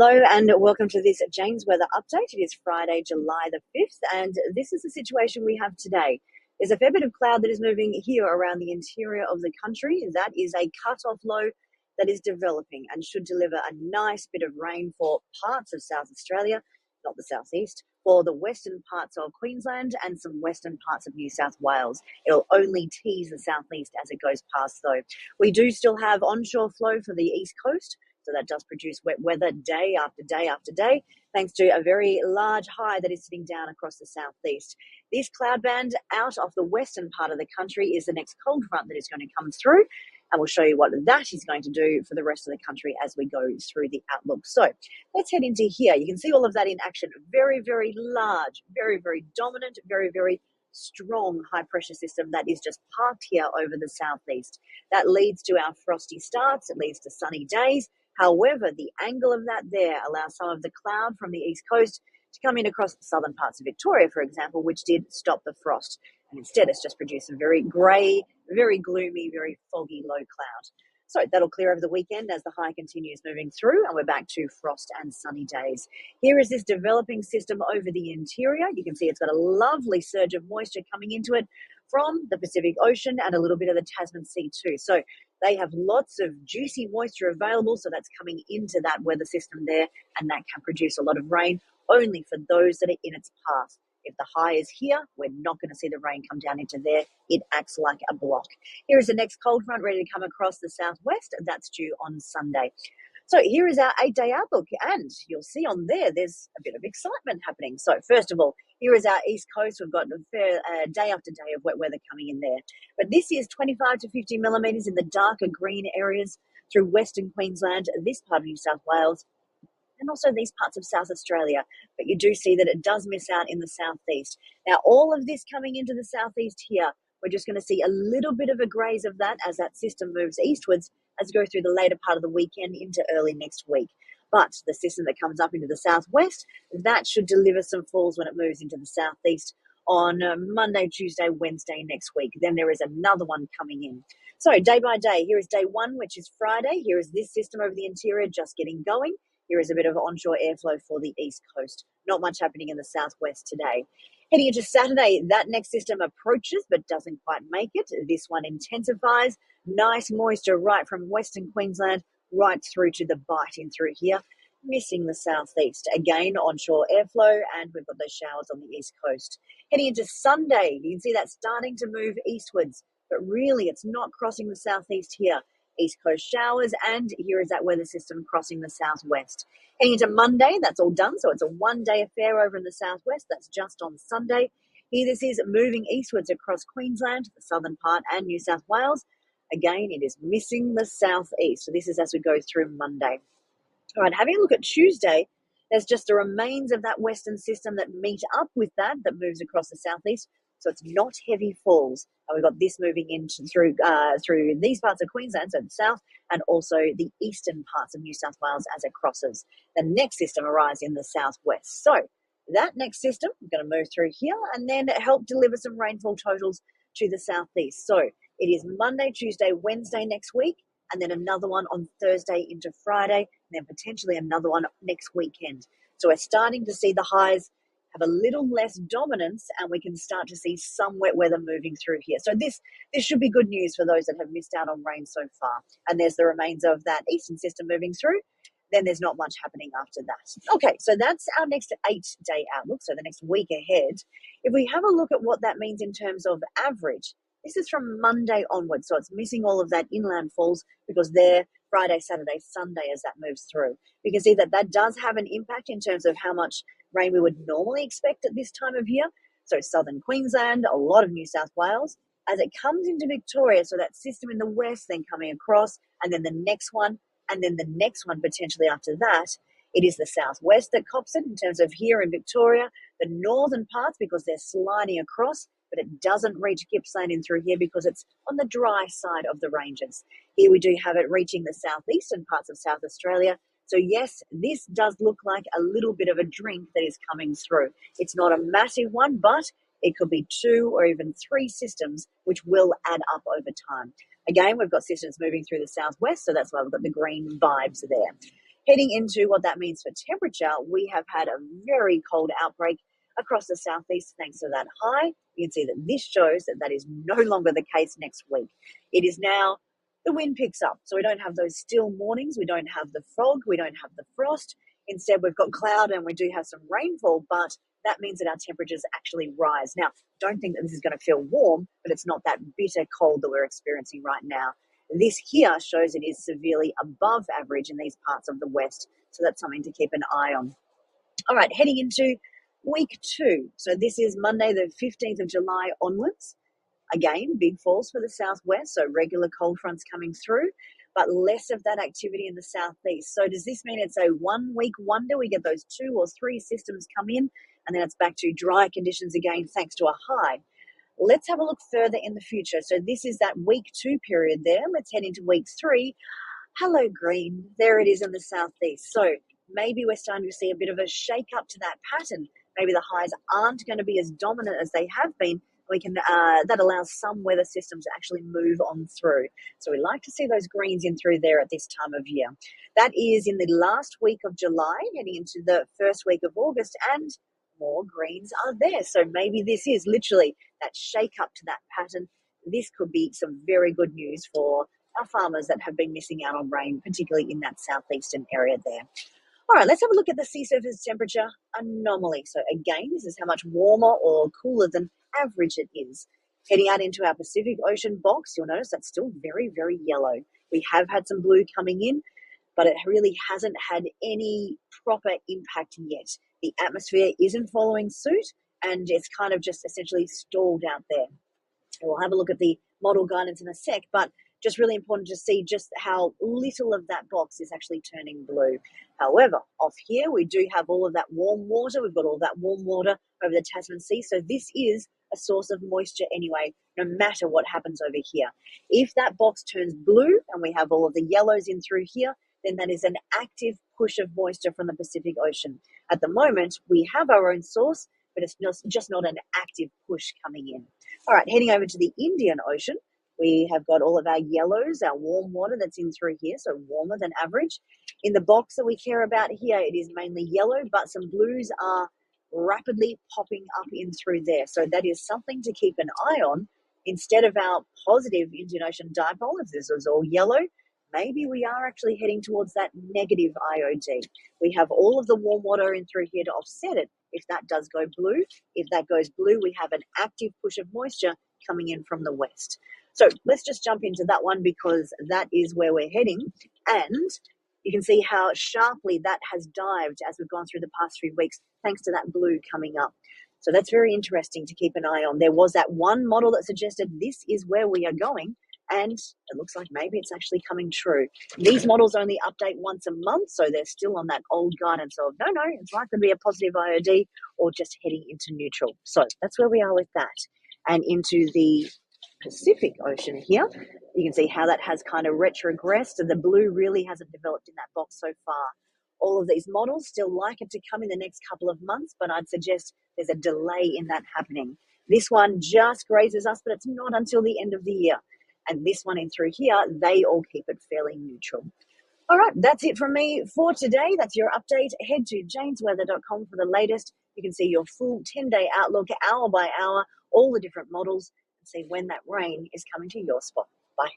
Hello and welcome to this Jane's weather update. It is Friday, July the 5th, and this is the situation we have today. There's a fair bit of cloud that is moving here around the interior of the country. That is a cut-off low that is developing and should deliver a nice bit of rain for parts of South Australia, not the southeast, for the western parts of Queensland and some western parts of New South Wales. It'll only tease the southeast as it goes past, though. We do still have onshore flow for the east coast, so that does produce wet weather day after day after day, thanks to a very large high that is sitting down across the southeast. This cloud band out of the western part of the country is the next cold front that is going to come through, and we'll show you what that is going to do for the rest of the country as we go through the outlook. So let's head into here. You can see all of that in action. Very, very large, very, very dominant, very, very strong high pressure system that is just parked here over the southeast. That leads to our frosty starts. It leads to sunny days. However, the angle of that there allows some of the cloud from the east coast to come in across the southern parts of Victoria, for example, which did stop the frost. And instead, it's just produced a very grey, very gloomy, very foggy low cloud. So that'll clear over the weekend as the high continues moving through, and we're back to frost and sunny days. Here is this developing system over the interior. You can see it's got a lovely surge of moisture coming into it from the Pacific Ocean and a little bit of the Tasman Sea too. So they have lots of juicy moisture available, so that's coming into that weather system there, and that can produce a lot of rain only for those that are in its path. If the high is here, we're not going to see the rain come down into there. It acts like a block. Here is the next cold front ready to come across the southwest. That's due on Sunday. So here is our 8-day outlook, and you'll see on there's a bit of excitement happening. So first of all, here is our east coast. We've got a fair day after day of wet weather coming in there. But this is 25 to 50 millimetres in the darker green areas through western Queensland, this part of New South Wales, and also these parts of South Australia. But you do see that it does miss out in the southeast. Now, all of this coming into the southeast here, we're just going to see a little bit of a graze of that as that system moves eastwards as we go through the later part of the weekend into early next week. But the system that comes up into the southwest, that should deliver some falls when it moves into the southeast on Monday, Tuesday, Wednesday next week. Then there is another one coming in. So day by day, here is day one, which is Friday. Here is this system over the interior just getting going. Here is a bit of onshore airflow for the east coast. Not much happening in the southwest today. Heading into Saturday, that next system approaches but doesn't quite make it. This one intensifies. Nice moisture right from western Queensland right through to the bight in through here, missing the southeast. Again, onshore airflow, and we've got those showers on the east coast. Heading into Sunday, you can see that starting to move eastwards, but really it's not crossing the southeast here. East coast showers, and here is that weather system crossing the southwest. Heading into Monday, that's all done, so it's a one-day affair over in the southwest. That's just on Sunday. Here this is moving eastwards across Queensland, the southern part, and New South Wales. Again, it is missing the southeast, so this is as we go through Monday. All right, having a look at Tuesday, there's just the remains of that western system that meet up with that moves across the southeast. So it's not heavy falls. And we've got this moving in through these parts of Queensland, so the south, and also the eastern parts of New South Wales as it crosses. The next system arrives in the southwest. So that next system is going to move through here and then help deliver some rainfall totals to the southeast. So it is Monday, Tuesday, Wednesday next week, and then another one on Thursday into Friday, and then potentially another one next weekend. So we're starting to see the highs have a little less dominance, and we can start to see some wet weather moving through here. So this should be good news for those that have missed out on rain so far. And there's the remains of that eastern system moving through. Then there's not much happening after that. Okay, so that's our next 8-day outlook, so the next week ahead. If we have a look at what that means in terms of average, this is from Monday onwards, so it's missing all of that inland falls because they're Friday, Saturday, Sunday as that moves through. You can see that that does have an impact in terms of how much rain we would normally expect at this time of year. So southern Queensland, a lot of New South Wales. As it comes into Victoria, so that system in the west then coming across, and then the next one, and then the next one potentially after that, it is the southwest that cops it in terms of here in Victoria, the northern parts because they're sliding across, but it doesn't reach Gippsland in through here because it's on the dry side of the ranges. Here we do have it reaching the southeastern parts of South Australia. So yes, this does look like a little bit of a drink that is coming through. It's not a massive one, but it could be 2 or even 3 systems, which will add up over time. Again, we've got systems moving through the southwest, so that's why we've got the green vibes there. Heading into what that means for temperature, we have had a very cold outbreak across the southeast thanks to that high. You can see that this shows that that is no longer the case next week. It is now the wind picks up. So we don't have those still mornings. We don't have the fog. We don't have the frost. Instead, we've got cloud and we do have some rainfall, but that means that our temperatures actually rise. Now, don't think that this is going to feel warm, but it's not that bitter cold that we're experiencing right now. This here shows it is severely above average in these parts of the west. So that's something to keep an eye on. All right, heading into week 2. So this is Monday, the 15th of July onwards. Again, big falls for the southwest, so regular cold fronts coming through, but less of that activity in the southeast. So does this mean it's a 1 week wonder? We get those 2 or 3 systems come in, and then it's back to dry conditions again thanks to a high. Let's have a look further in the future. So this is that week 2 period there. Let's head into week 3. Hello, green. There it is in the southeast. So maybe we're starting to see a bit of a shake up to that pattern. Maybe the highs aren't going to be as dominant as they have been. That allows some weather systems to actually move on through. So we like to see those greens in through there at this time of year. That is in the last week of July, heading into the first week of August, and more greens are there. So maybe this is literally that shake up to that pattern. This could be some very good news for our farmers that have been missing out on rain, particularly in that southeastern area there. All right, let's have a look at the sea surface temperature anomaly. So again, this is how much warmer or cooler than average it is. Heading out into our Pacific Ocean box, you'll notice that's still very, very yellow. We have had some blue coming in, but it really hasn't had any proper impact yet. The atmosphere isn't following suit, and it's kind of just essentially stalled out there. We'll have a look at the model guidance in a sec, but just really important to see just how little of that box is actually turning blue. However, off here, we do have all of that warm water. We've got all that warm water over the Tasman Sea. So this is a source of moisture anyway, no matter what happens over here. If that box turns blue and we have all of the yellows in through here, then that is an active push of moisture from the Pacific Ocean. At the moment, we have our own source, but it's just not an active push coming in. All right, heading over to the Indian Ocean, we have got all of our yellows, our warm water that's in through here, so warmer than average. In the box that we care about here, it is mainly yellow, but some blues are rapidly popping up in through there. So that is something to keep an eye on. Instead of our positive Indian Ocean dipole, if this was all yellow, maybe we are actually heading towards that negative IOD. We have all of the warm water in through here to offset it if that does go blue. If that goes blue, we have an active push of moisture coming in from the west. So let's just jump into that one because that is where we're heading. And you can see how sharply that has dived as we've gone through the past 3 weeks, thanks to that blue coming up. So that's very interesting to keep an eye on. There was that one model that suggested this is where we are going, and it looks like maybe it's actually coming true. These models only update once a month, so they're still on that old guidance of, no, it's likely to be a positive IOD or just heading into neutral. So that's where we are with that. And into the Pacific Ocean here, you can see how that has kind of retrogressed, and the blue really hasn't developed in that box so far. All of these models still like it to come in the next couple of months, but I'd suggest there's a delay in that happening. This one just grazes us, but it's not until the end of the year. And this one in through here, they all keep it fairly neutral. All right, that's it from me for today. That's your update. Head to janesweather.com for the latest. You can see your full 10-day outlook, hour by hour, all the different models, and see when that rain is coming to your spot. Bye.